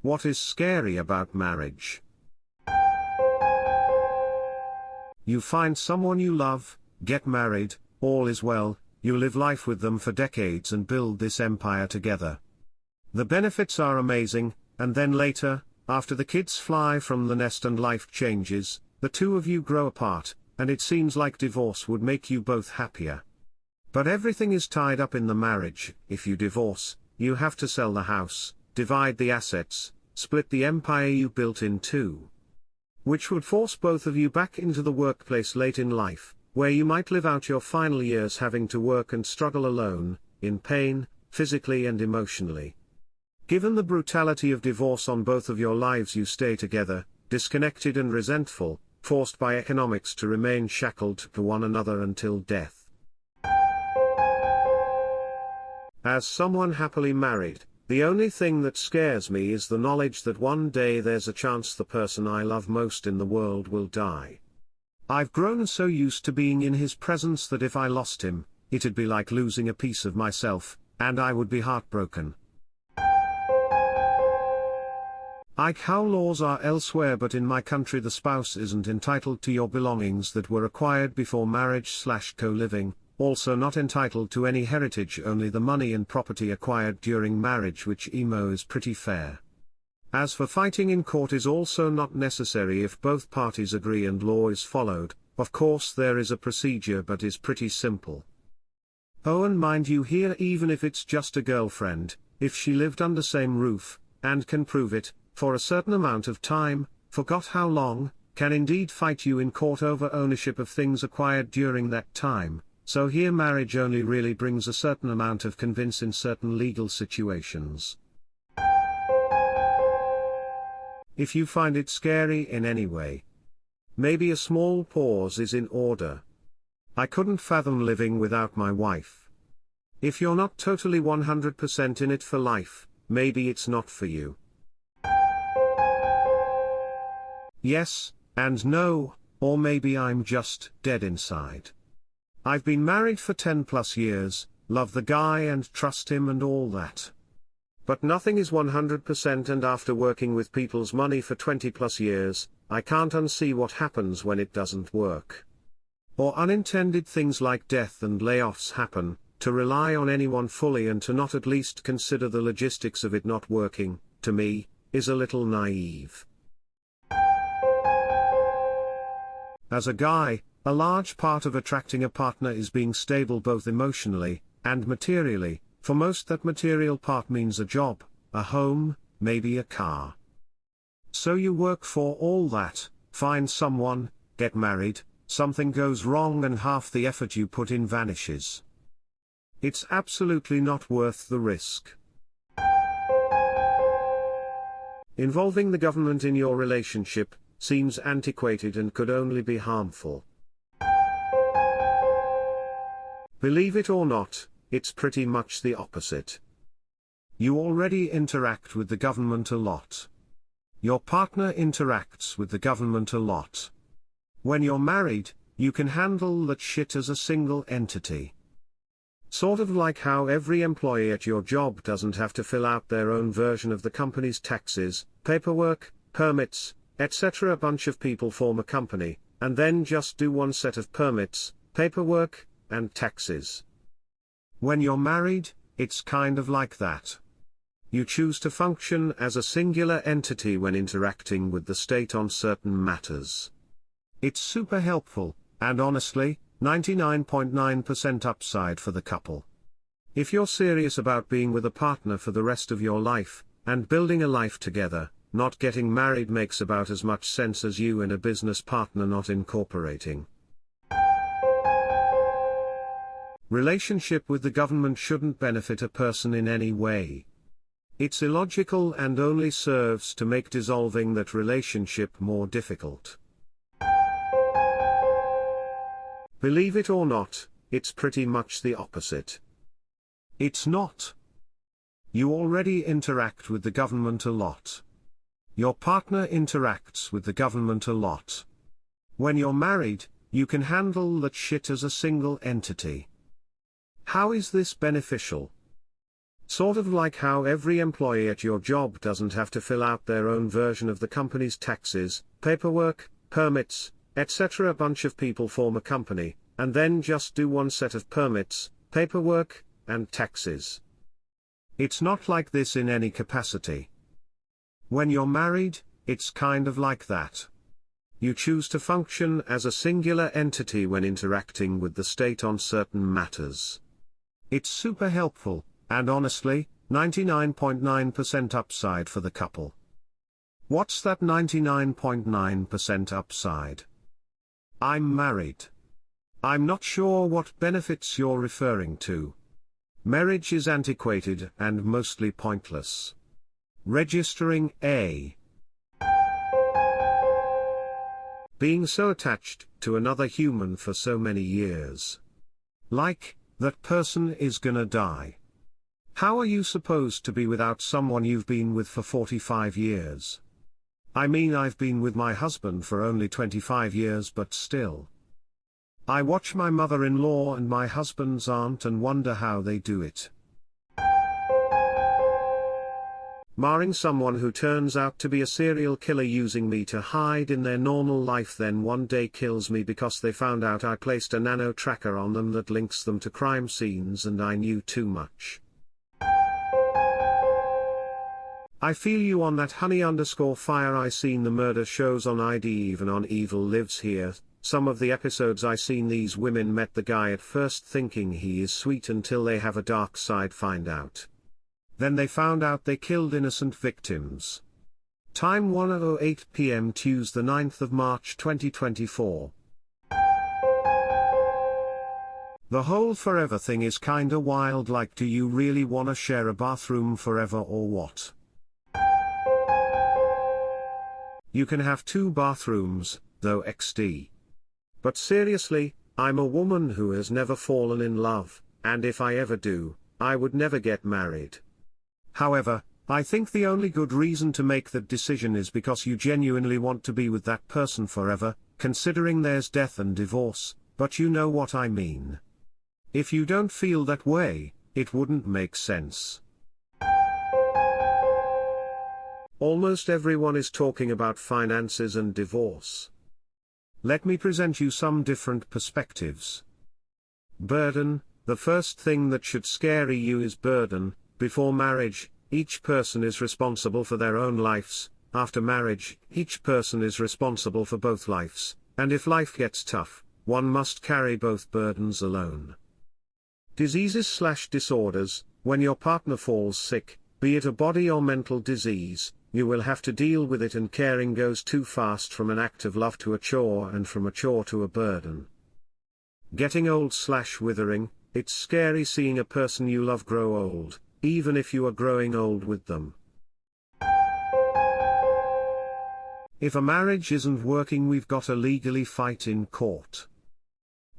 What is scary about marriage? You find someone you love, get married, all is well, you live life with them for decades and build this empire together. The benefits are amazing, and then later, after the kids fly from the nest and life changes, the two of you grow apart, and it seems like divorce would make you both happier. But everything is tied up in the marriage. If you divorce, you have to sell the house, divide the assets, split the empire you built in two. Which would force both of you back into the workplace late in life, where you might live out your final years having to work and struggle alone, in pain, physically and emotionally. Given the brutality of divorce on both of your lives, you stay together, disconnected and resentful, forced by economics to remain shackled to one another until death. As someone happily married, the only thing that scares me is the knowledge that one day there's a chance the person I love most in the world will die. I've grown so used to being in his presence that if I lost him, it'd be like losing a piece of myself, and I would be heartbroken. Like how laws are elsewhere, but in my country the spouse isn't entitled to your belongings that were acquired before marriage/co-living, also not entitled to any heritage, only the money and property acquired during marriage, which emo is pretty fair. As for fighting in court is also not necessary if both parties agree and law is followed. Of course there is a procedure, but is pretty simple. Oh, and mind you here, even if it's just a girlfriend, if she lived under same roof, and can prove it, for a certain amount of time, forgot how long, can indeed fight you in court over ownership of things acquired during that time. So here marriage only really brings a certain amount of convince in certain legal situations. If you find it scary in any way, maybe a small pause is in order. I couldn't fathom living without my wife. If you're not totally 100% in it for life, maybe it's not for you. Yes, and no, or maybe I'm just dead inside. I've been married for 10+ years, love the guy and trust him and all that. But nothing is 100%, and after working with people's money for 20+ years, I can't unsee what happens when it doesn't work. Or unintended things like death and layoffs happen. To rely on anyone fully and to not at least consider the logistics of it not working, to me, is a little naive. As a guy, a large part of attracting a partner is being stable both emotionally and materially. For most, that material part means a job, a home, maybe a car. So you work for all that, find someone, get married, something goes wrong and half the effort you put in vanishes. It's absolutely not worth the risk. Involving the government in your relationship seems antiquated and could only be harmful. Believe it or not, it's pretty much the opposite. You already interact with the government a lot. Your partner interacts with the government a lot. When you're married, you can handle that shit as a single entity. Sort of like how every employee at your job doesn't have to fill out their own version of the company's taxes, paperwork, permits, etc. A bunch of people form a company, and then just do one set of permits, paperwork, and taxes. When you're married, it's kind of like that. You choose to function as a singular entity when interacting with the state on certain matters. It's super helpful, and honestly, 99.9% upside for the couple. If you're serious about being with a partner for the rest of your life, and building a life together, not getting married makes about as much sense as you and a business partner not incorporating. Relationship with the government shouldn't benefit a person in any way. It's illogical and only serves to make dissolving that relationship more difficult. Believe it or not, it's pretty much the opposite. It's not. You already interact with the government a lot. Your partner interacts with the government a lot. When you're married, you can handle that shit as a single entity. How is this beneficial? Sort of like how every employee at your job doesn't have to fill out their own version of the company's taxes, paperwork, permits, etc. A bunch of people form a company, and then just do one set of permits, paperwork, and taxes. It's not like this in any capacity. When you're married, it's kind of like that. You choose to function as a singular entity when interacting with the state on certain matters. It's super helpful, and honestly, 99.9% upside for the couple. What's that 99.9% upside? I'm married. I'm not sure what benefits you're referring to. Marriage is antiquated and mostly pointless. Registering a being so attached to another human for so many years. Like, that person is gonna die. How are you supposed to be without someone you've been with for 45 years? I mean, I've been with my husband for only 25 years, but still. I watch my mother-in-law and my husband's aunt and wonder how they do it. Marrying someone who turns out to be a serial killer using me to hide in their normal life, then one day kills me because they found out I placed a nano tracker on them that links them to crime scenes and I knew too much. I feel you on that, honey_fire. I seen the murder shows on ID, even on Evil Lives Here. Some of the episodes I seen, these women met the guy at first thinking he is sweet until they have a dark side find out. Then they found out they killed innocent victims. Time 1:08 p.m. Tuesday 9th of March 2024. The whole forever thing is kinda wild. Like, do you really wanna share a bathroom forever or what? You can have 2 bathrooms, though XD. But seriously, I'm a woman who has never fallen in love, and if I ever do, I would never get married. However, I think the only good reason to make that decision is because you genuinely want to be with that person forever, considering there's death and divorce, but you know what I mean. If you don't feel that way, it wouldn't make sense. Almost everyone is talking about finances and divorce. Let me present you some different perspectives. Burden. The first thing that should scare you is burden. Before marriage, each person is responsible for their own lives. After marriage, each person is responsible for both lives, and if life gets tough, one must carry both burdens alone. Diseases/disorders. When your partner falls sick, be it a body or mental disease, you will have to deal with it, and caring goes too fast from an act of love to a chore, and from a chore to a burden. Getting old/withering. It's scary seeing a person you love grow old, even if you are growing old with them. If a marriage isn't working, we've got to legally fight in court.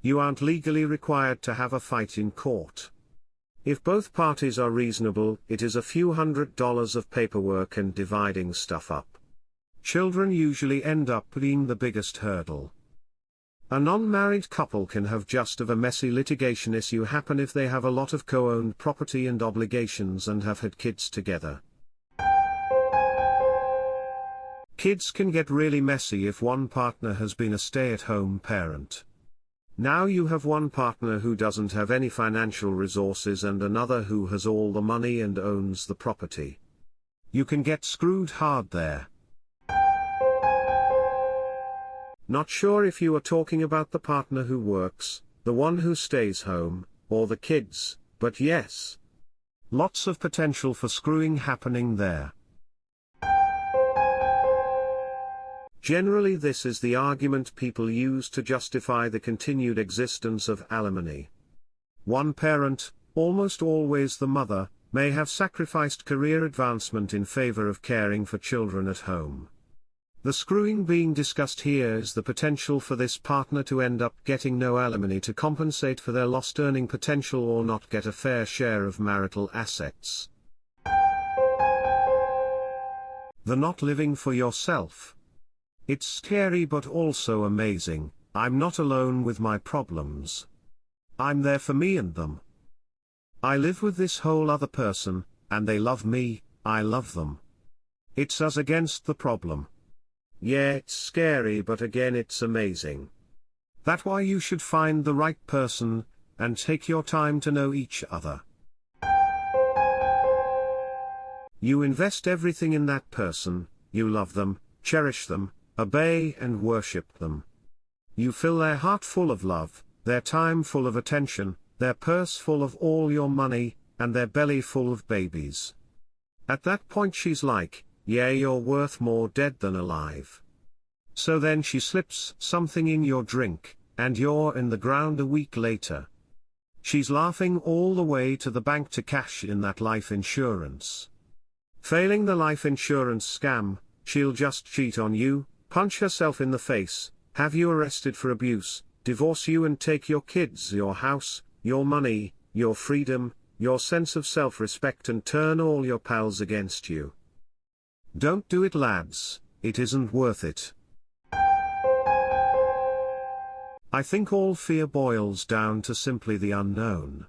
You aren't legally required to have a fight in court. If both parties are reasonable, it is a few $100s of paperwork and dividing stuff up. Children usually end up being the biggest hurdle. A non-married couple can have just a messy litigation issue happen if they have a lot of co-owned property and obligations and have had kids together. Kids can get really messy if one partner has been a stay-at-home parent. Now you have one partner who doesn't have any financial resources and another who has all the money and owns the property. You can get screwed hard there. Not sure if you are talking about the partner who works, the one who stays home, or the kids, but yes. Lots of potential for screwing happening there. Generally, this is the argument people use to justify the continued existence of alimony. One parent, almost always the mother, may have sacrificed career advancement in favor of caring for children at home. The screwing being discussed here is the potential for this partner to end up getting no alimony to compensate for their lost earning potential or not get a fair share of marital assets. The not living for yourself. It's scary but also amazing. I'm not alone with my problems. I'm there for me and them. I live with this whole other person, and they love me, I love them. It's us against the problem. Yeah, it's scary, but again it's amazing. That's why you should find the right person, and take your time to know each other. You invest everything in that person, you love them, cherish them, obey and worship them. You fill their heart full of love, their time full of attention, their purse full of all your money, and their belly full of babies. At that point she's like, yeah, you're worth more dead than alive. So then she slips something in your drink, and you're in the ground a week later. She's laughing all the way to the bank to cash in that life insurance. Failing the life insurance scam, she'll just cheat on you, punch herself in the face, have you arrested for abuse, divorce you and take your kids, your house, your money, your freedom, your sense of self-respect, and turn all your pals against you. Don't do it, lads, it isn't worth it. I think all fear boils down to simply the unknown.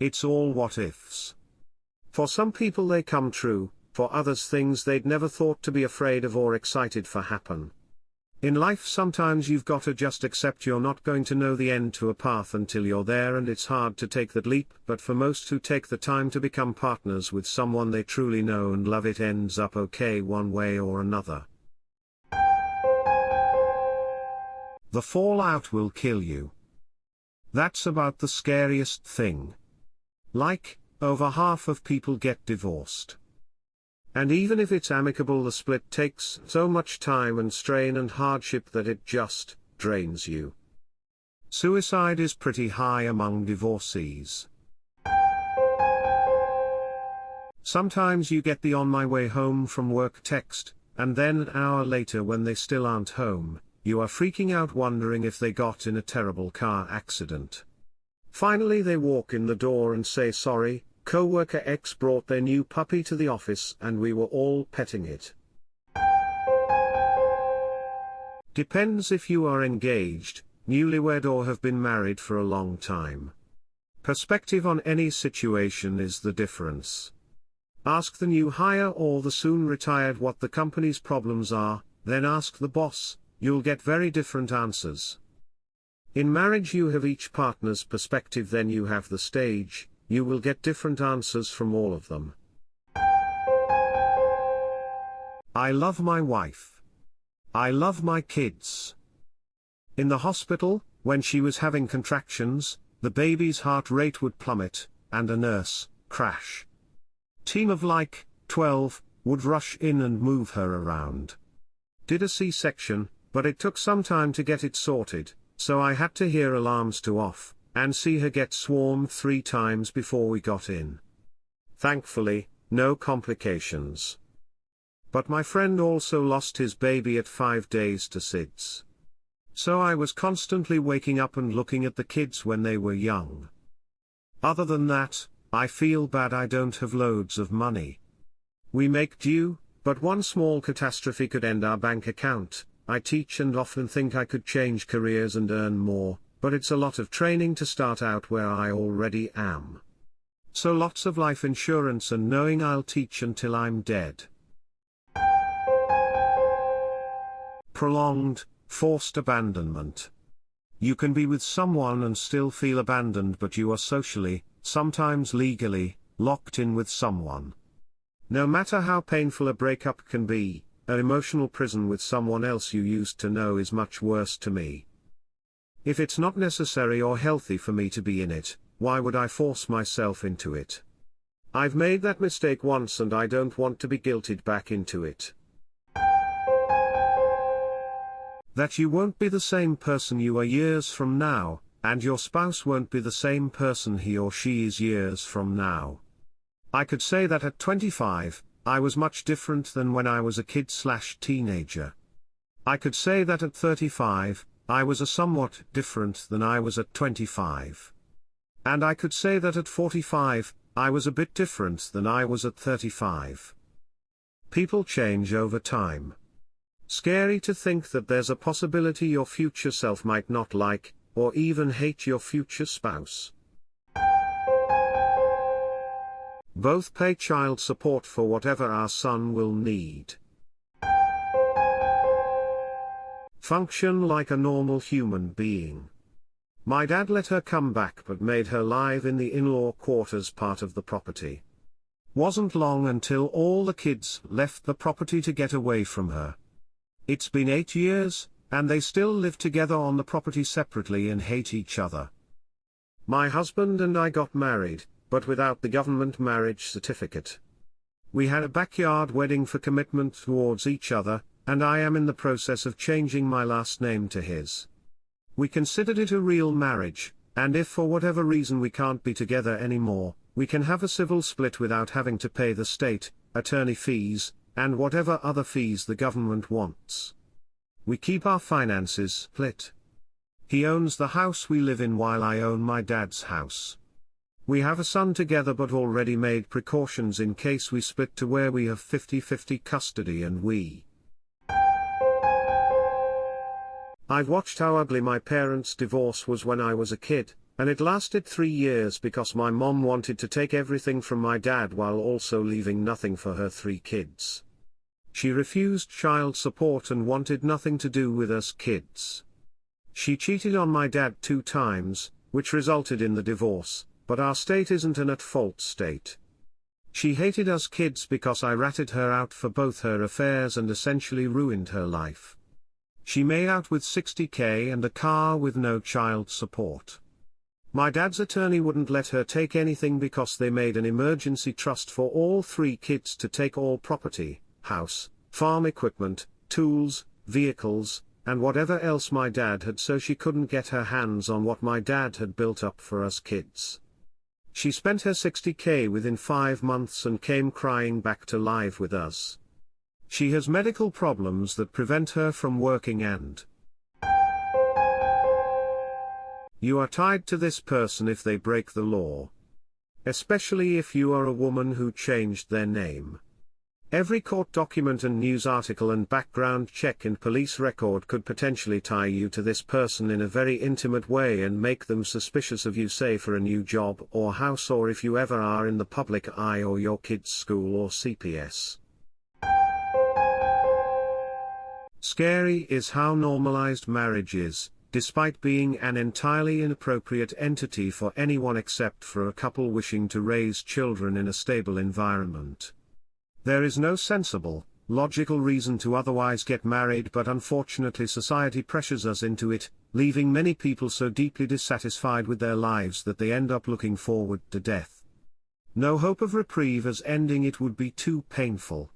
It's all what ifs. For some people they come true, for others things they'd never thought to be afraid of or excited for happen. In life sometimes you've got to just accept you're not going to know the end to a path until you're there, and it's hard to take that leap, but for most who take the time to become partners with someone they truly know and love, it ends up okay one way or another. The fallout will kill you. That's about the scariest thing. Like, over half of people get divorced. And even if it's amicable, the split takes so much time and strain and hardship that it just drains you. Suicide is pretty high among divorcees. Sometimes you get the "on my way home from work" text, and then an hour later, when they still aren't home, you are freaking out wondering if they got in a terrible car accident. Finally they walk in the door and say, "Sorry, coworker X brought their new puppy to the office and we were all petting it." Depends if you are engaged, newlywed, or have been married for a long time. Perspective on any situation is the difference. Ask the new hire or the soon retired what the company's problems are, then ask the boss. You'll get very different answers. In marriage you have each partner's perspective, then you have the stage, you will get different answers from all of them. I love my wife. I love my kids. In the hospital, when she was having contractions, the baby's heart rate would plummet, and a nurse, crash. Team of like 12, would rush in and move her around. Did a C-section, but it took some time to get it sorted, so I had to hear alarms to off, and see her get swarmed 3 times before we got in. Thankfully, no complications. But my friend also lost his baby at 5 days to SIDS. So I was constantly waking up and looking at the kids when they were young. Other than that, I feel bad I don't have loads of money. We make do, but one small catastrophe could end our bank account. I teach and often think I could change careers and earn more, but it's a lot of training to start out where I already am. So lots of life insurance and knowing I'll teach until I'm dead. Prolonged, forced abandonment. You can be with someone and still feel abandoned, but you are socially, sometimes legally, locked in with someone. No matter how painful a breakup can be, an emotional prison with someone else you used to know is much worse to me. If it's not necessary or healthy for me to be in it, why would I force myself into it? I've made that mistake once and I don't want to be guilted back into it. That you won't be the same person you are years from now, and your spouse won't be the same person he or she is years from now. I could say that at 25, I was much different than when I was a kid/teenager. I could say that at 35, I was a somewhat different than I was at 25. And I could say that at 45, I was a bit different than I was at 35. People change over time. Scary to think that there's a possibility your future self might not like, or even hate your future spouse. Both pay child support for whatever our son will need. Function like a normal human being. My dad let her come back but made her live in the in-law quarters part of the property. Wasn't long until all the kids left the property to get away from her. It's been 8 years, and they still live together on the property separately and hate each other. My husband and I got married, but without the government marriage certificate. We had a backyard wedding for commitment towards each other, and I am in the process of changing my last name to his. We considered it a real marriage, and if for whatever reason we can't be together anymore, we can have a civil split without having to pay the state, attorney fees, and whatever other fees the government wants. We keep our finances split. He owns the house we live in while I own my dad's house. We have a son together but already made precautions in case we split to where we have 50-50 custody and I've watched how ugly my parents' divorce was when I was a kid, and it lasted 3 years because my mom wanted to take everything from my dad while also leaving nothing for her 3 kids. She refused child support and wanted nothing to do with us kids. She cheated on my dad 2 times, which resulted in the divorce, but our state isn't an at-fault state. She hated us kids because I ratted her out for both her affairs and essentially ruined her life. She made out with $60,000 and a car with no child support. My dad's attorney wouldn't let her take anything because they made an emergency trust for all 3 kids to take all property, house, farm equipment, tools, vehicles, and whatever else my dad had, so she couldn't get her hands on what my dad had built up for us kids. She spent her $60,000 within 5 months and came crying back to live with us. She has medical problems that prevent her from working and you are tied to this person if they break the law. Especially if you are a woman who changed their name. Every court document and news article and background check and police record could potentially tie you to this person in a very intimate way and make them suspicious of you, say for a new job or house, or if you ever are in the public eye or your kid's school or CPS. Scary is how normalized marriage is, despite being an entirely inappropriate entity for anyone except for a couple wishing to raise children in a stable environment. There is no sensible, logical reason to otherwise get married, but unfortunately society pressures us into it, leaving many people so deeply dissatisfied with their lives that they end up looking forward to death. No hope of reprieve, as ending it would be too painful.